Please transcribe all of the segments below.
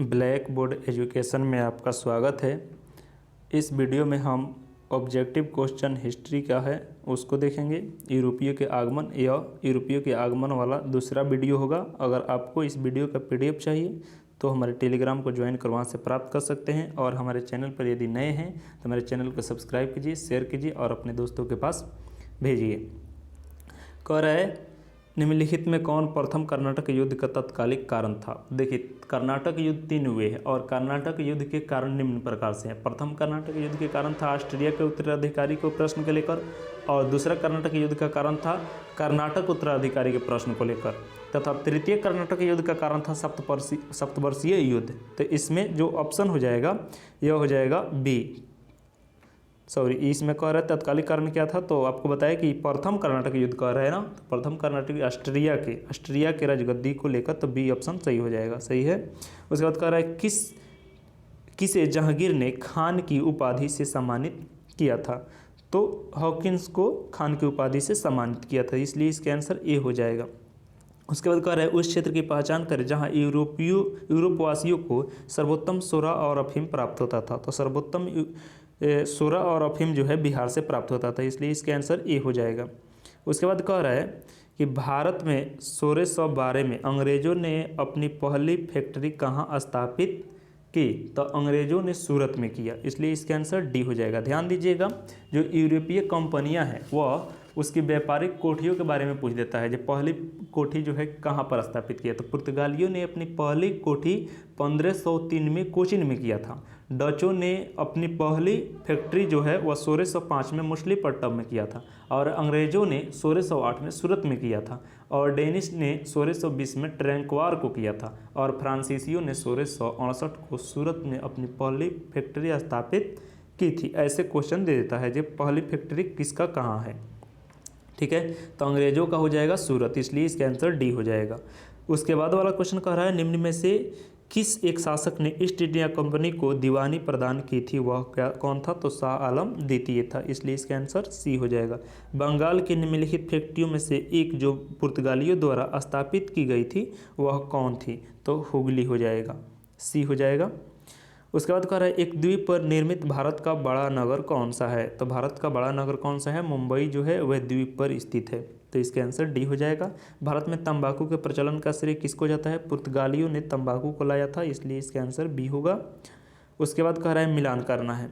Black board education में आपका स्वागत है। इस वीडियो में हम ऑब्जेक्टिव क्वेश्चन हिस्ट्री का है उसको देखेंगे। यूरोपीय के आगमन या यूरोपीय के आगमन वाला दूसरा वीडियो होगा। अगर आपको इस वीडियो का पीडीएफ चाहिए तो हमारे टेलीग्राम को ज्वाइन कर वहाँ से प्राप्त कर सकते हैं। और हमारे चैनल पर यदि नए हैं तो हमारे चैनल को सब्सक्राइब कीजिए, शेयर कीजिए और अपने दोस्तों के पास भेजिए। कह रहा है निम्नलिखित में कौन प्रथम कर्नाटक युद्ध का तत्कालिक कारण था। देखिए, कर्नाटक युद्ध 3 हुए हैं और कर्नाटक युद्ध के कारण निम्न प्रकार से हैं। प्रथम कर्नाटक युद्ध के कारण था ऑस्ट्रिया के उत्तराधिकारी को प्रश्न को लेकर, और दूसरा कर्नाटक युद्ध का कारण था कर्नाटक उत्तराधिकारी के प्रश्न को लेकर, तथा तृतीय कर्नाटक युद्ध का कारण था सप्तवर्षीय युद्ध। तो इसमें जो ऑप्शन हो जाएगा यह हो जाएगा बी। इसमें कह रहा है तत्कालिक कारण क्या था, तो आपको बताया कि प्रथम कर्नाटक युद्ध कह रहा है ना, तो प्रथम कर्नाटक ऑस्ट्रिया के राजगद्दी को लेकर, तो बी ऑप्शन सही हो जाएगा, सही है। उसके बाद कह रहा है किसे जहांगीर ने खान की उपाधि से सम्मानित किया था, तो हॉकिंस को खान की उपाधि से सम्मानित किया था, इसलिए इसका आंसर ए हो जाएगा। उसके बाद कह रहा है उस क्षेत्र की पहचान करें जहां यूरोपवासियों को सर्वोत्तम सोरा और अफीम प्राप्त होता था, तो सर्वोत्तम सोरा और अफीम जो है बिहार से प्राप्त होता था, इसलिए इसका आंसर ए हो जाएगा। उसके बाद कह रहा है कि भारत में 1612 में अंग्रेजों ने अपनी पहली फैक्ट्री कहाँ स्थापित की, तो अंग्रेजों ने सूरत में किया, इसलिए इसका आंसर डी हो जाएगा। ध्यान दीजिएगा, जो यूरोपीय कंपनियां हैं वह उसकी व्यापारिक कोठियों के बारे में पूछ देता है। जो पहली कोठी जो है कहाँ पर स्थापित किया, तो पुर्तगालियों ने अपनी पहली कोठी 1503 में कोचिन में किया था। डचों ने अपनी पहली फैक्ट्री जो है वह 1605 में मछलीपट्टनम में किया था, और अंग्रेजों ने 1608 में सूरत में किया था, और डेनिश ने 1620 में ट्रैंक्वार को किया था, और फ्रांसीसियों ने 1668 को सूरत में अपनी पहली फैक्ट्री स्थापित की थी। ऐसे क्वेश्चन दे देता है जो पहली फैक्ट्री किसका कहाँ है, ठीक है। तो अंग्रेजों का हो जाएगा सूरत, इसलिए इसका आंसर डी हो जाएगा। उसके बाद वाला क्वेश्चन कह रहा है निम्न में से किस एक शासक ने ईस्ट इंडिया कंपनी को दीवानी प्रदान की थी, वह कौन था, तो शाह आलम द्वितीय था, इसलिए इसका आंसर सी हो जाएगा। बंगाल की निम्नलिखित फैक्ट्रियों में से एक जो पुर्तगालियों द्वारा स्थापित की गई थी वह कौन थी, तो हुगली हो जाएगा, सी हो जाएगा। उसके बाद कह रहा है एक द्वीप पर निर्मित भारत का बड़ा नगर कौन सा है, तो भारत का बड़ा नगर कौन सा है, मुंबई जो है वह द्वीप पर स्थित है, तो इसका आंसर डी हो जाएगा। भारत में तंबाकू के प्रचलन का श्रेय किसको जाता है, पुर्तगालियों ने तंबाकू को लाया था, इसलिए इसका आंसर बी होगा। उसके बाद कह रहा है मिलान करना है।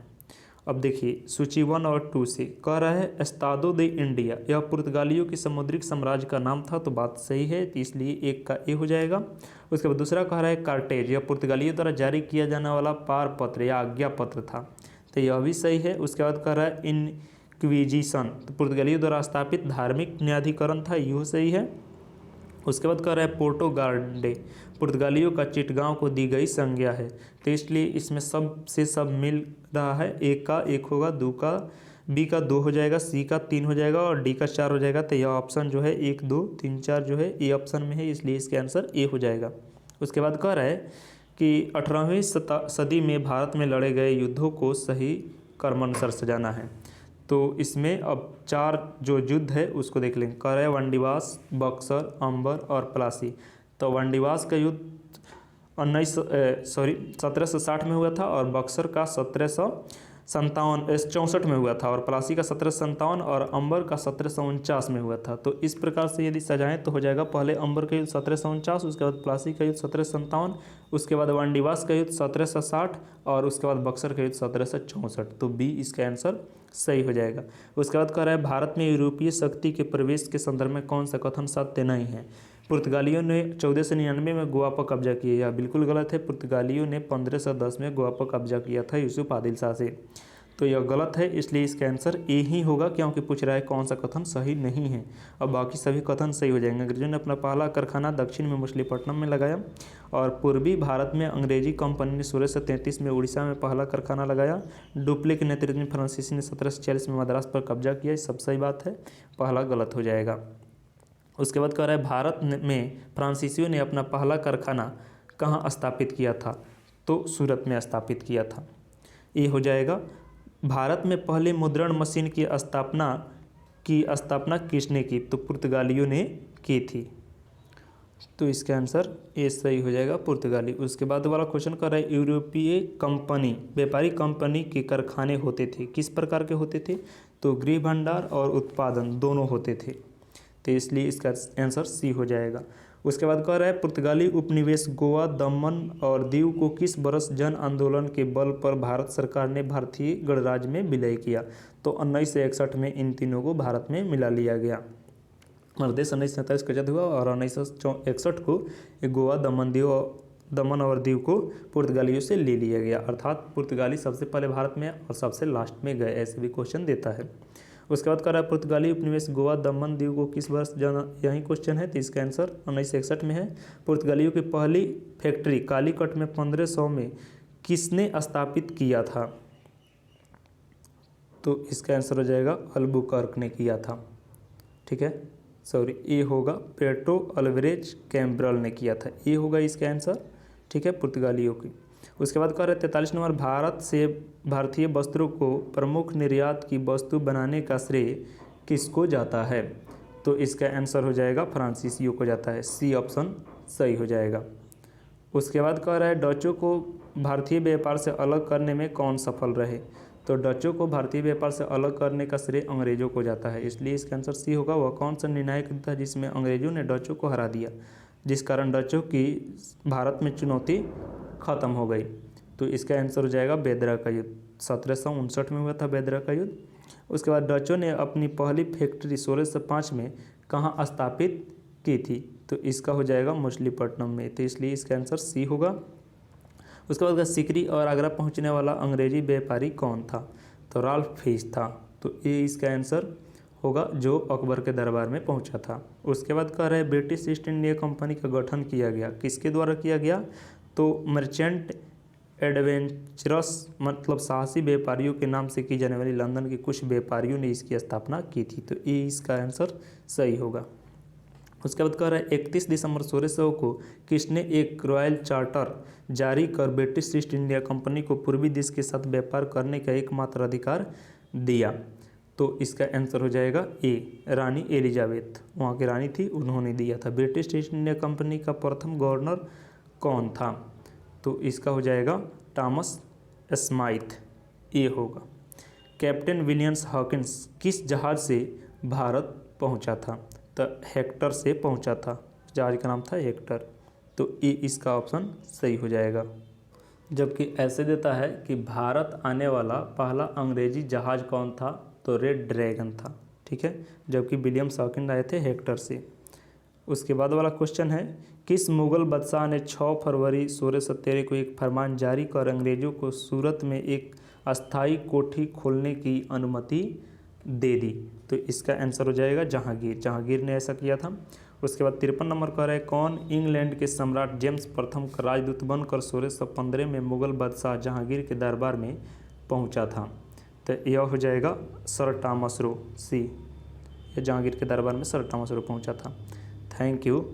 अब देखिए सूची 1 और 2 से कह रहा है एस्तादो दे इंडिया, यह पुर्तगालियों के समुद्रिक साम्राज्य का नाम था, तो बात सही है, तो इसलिए एक का ए हो जाएगा। उसके बाद दूसरा कह रहा है कार्टेज, यह पुर्तगालियों द्वारा जारी किया जाने वाला पार पत्र या आज्ञा पत्र था, तो यह भी सही है। उसके बाद कह रहा है इनक्विजिशन, तो पुर्तगालियों द्वारा स्थापित धार्मिक न्यायाधिकरण था, यह सही है। उसके बाद कह रहा है पोर्टो गार्डे, पुर्तगालियों का चिटगांव को दी गई संज्ञा है, तो इसलिए इसमें सब से सब मिल रहा है, एक का एक होगा, दो का बी का 2 हो जाएगा, सी का 3 हो जाएगा और डी का 4 हो जाएगा, तो यह ऑप्शन जो है 1 2 3 4 जो है ए ऑप्शन में है, इसलिए इसके आंसर ए हो जाएगा। उसके बाद कह रहा है कि 18वीं सदी में भारत में लड़े गए युद्धों को सही क्रमानुसार सजाना है, तो इसमें अब 4 जो युद्ध है उसको देख लेंगे। कह रहा है वनडिवास, बक्सर, अंबर और प्लासी, तो वनडिवास का युद्ध 1760 में हुआ था, और बक्सर का 1764 में हुआ था, और प्लासी का 1757 और अंबर का 1749 में हुआ था। तो इस प्रकार से यदि सजाएं तो हो जाएगा पहले अंबर का युद्ध 1749, उसके बाद प्लासी का युद्ध 1757, उसके बाद वनडिवास का युद्ध 1760 और उसके बाद बक्सर का युद्ध 1764, तो बी इसका आंसर सही हो जाएगा। उसके बाद कह रहा है भारत में यूरोपीय शक्ति के प्रवेश के संदर्भ में कौन सा कथन सत्य नहीं है, पुर्तगालियों ने 1499 में गोवा पर कब्जा किया, यह बिल्कुल गलत है। पुर्तगालियों ने 1510 में गोवा पर कब्जा किया था यूसुफ आदिल शाह से, तो यह गलत है, इसलिए इसका आंसर ए ही होगा, क्योंकि पूछ रहा है कौन सा कथन सही नहीं है। अब बाकी सभी कथन सही हो जाएंगे। अंग्रेजों ने अपना पहला कारखाना दक्षिण में मछलीपट्टनम में लगाया, और पूर्वी भारत में अंग्रेजी कंपनी ने 1633 में उड़ीसा में पहला कारखाना लगाया। डुप्ले के नेतृत्व में फ्रांसीसी ने 1740 में मद्रास पर कब्जा किया, ये सब सही बात है, पहला गलत हो जाएगा। उसके बाद कह रहा है भारत में फ्रांसीसियों ने अपना पहला कारखाना कहाँ स्थापित किया था, तो सूरत में स्थापित किया था, ये हो जाएगा। भारत में पहले मुद्रण मशीन की स्थापना किसने की, तो पुर्तगालियों ने की थी। तो इसका आंसर ए सही हो जाएगा, पुर्तगाली। उसके बाद वाला क्वेश्चन कर रहा है यूरोपीय कंपनी, व्यापारी कंपनी के कारखाने होते थे, किस प्रकार के होते थे? तो गृह भंडार और उत्पादन दोनों होते थे, तो इसलिए इसका आंसर सी हो जाएगा। उसके बाद कह रहा है पुर्तगाली उपनिवेश गोवा, दमन और दीव को किस वर्ष जन आंदोलन के बल पर भारत सरकार ने भारतीय गणराज्य में विलय किया? तो 1961 में इन तीनों को भारत में मिला लिया गया। हमारा देश 1947 का आजाद हुआ और 1961 को गोवा, दमन और दीव को पुर्तगालियों से ले लिया गया, अर्थात पुर्तगाली सबसे पहले भारत में और सबसे लास्ट में गए, ऐसे भी क्वेश्चन देता है। उसके बाद कह रहा है पुर्तगाली उपनिवेश गोवा, दमन, दीव को किस वर्ष जाना, यही क्वेश्चन है, तो इसका आंसर 1961 में है। पुर्तगालियों की पहली फैक्ट्री कालीकट में 1500 में किसने स्थापित किया था? तो इसका आंसर हो जाएगा अल्बुकर्क ने किया था, ठीक है, सॉरी ए होगा, पेड्रो अल्वारेज कैब्रल ने किया था, ए होगा इसका आंसर, ठीक है, पुर्तगालियों की। उसके बाद कह रहे 43 नंबर, भारत से भारतीय वस्त्रों को प्रमुख निर्यात की वस्तु बनाने का श्रेय किसको जाता है? तो इसका आंसर हो जाएगा फ्रांसीसियों को जाता है, सी ऑप्शन सही हो जाएगा। उसके बाद कह रहा है डचों को भारतीय व्यापार से अलग करने में कौन सफल रहे? तो डचों को भारतीय व्यापार से अलग करने का श्रेय अंग्रेजों को जाता है, इसलिए इसका आंसर सी होगा। वह कौन सा निर्णायक युद्ध था जिसमें अंग्रेजों ने डचों को हरा दिया, जिस कारण डचों की भारत में चुनौती खत्म हो गई? तो इसका आंसर हो जाएगा बेदरा का युद्ध, 1759 में हुआ था बेदरा का युद्ध। उसके बाद डचों ने अपनी पहली फैक्ट्री 1605 में कहाँ स्थापित की थी? तो इसका हो जाएगा मछलीपट्टनम में, तो इसलिए इसका आंसर सी होगा। उसके बाद सिकरी और आगरा पहुंचने वाला अंग्रेजी व्यापारी कौन था? तो राल्फ फिश था, तो ये इसका आंसर होगा जो अकबर के दरबार में पहुंचा था। उसके बाद कह रहे हैं ब्रिटिश ईस्ट इंडिया कंपनी का गठन किया गया, किसके द्वारा किया गया? तो मर्चेंट एडवेंचरस मतलब साहसी व्यापारियों के नाम से की जाने वाली लंदन के कुछ व्यापारियों ने इसकी स्थापना की थी, तो ये इसका आंसर सही होगा। उसके बाद कह रहा है 31 दिसंबर 1600 को किसने एक रॉयल चार्टर जारी कर ब्रिटिश ईस्ट इंडिया कंपनी को पूर्वी देश के साथ व्यापार करने का एकमात्र अधिकार दिया? तो इसका आंसर हो जाएगा ए, रानी एलिजाबेथ, वहाँ की रानी थी, उन्होंने दिया था। ब्रिटिश ईस्ट इंडिया कंपनी का प्रथम गवर्नर कौन था? तो इसका हो जाएगा थॉमस स्माइथ, ए होगा। कैप्टन विलियम्स हॉकिंस किस जहाज़ से भारत पहुंचा था? तो हेक्टर से पहुंचा था, जहाज का नाम था हेक्टर, तो ये इसका ऑप्शन सही हो जाएगा। जबकि ऐसे देता है कि भारत आने वाला पहला अंग्रेजी जहाज़ कौन था? तो रेड ड्रैगन था, ठीक है, जबकि विलियम्स हॉकिंस आए थे हेक्टर से। उसके बाद वाला क्वेश्चन है किस मुगल बादशाह ने 6 फरवरी 1613 को एक फरमान जारी कर अंग्रेजों को सूरत में एक अस्थायी कोठी खोलने की अनुमति दे दी? तो इसका आंसर हो जाएगा जहांगीर, जहांगीर ने ऐसा किया था। उसके बाद 53 नंबर कह रहे हैं कौन इंग्लैंड के सम्राट जेम्स प्रथम का राजदूत बनकर 1615 में मुगल बादशाह जहांगीर के दरबार में पहुंचा था? तो यह हो जाएगा सर टॉमस रो, सी, जहांगीर के दरबार में सर टॉमस रो पहुंचा था। Thank you.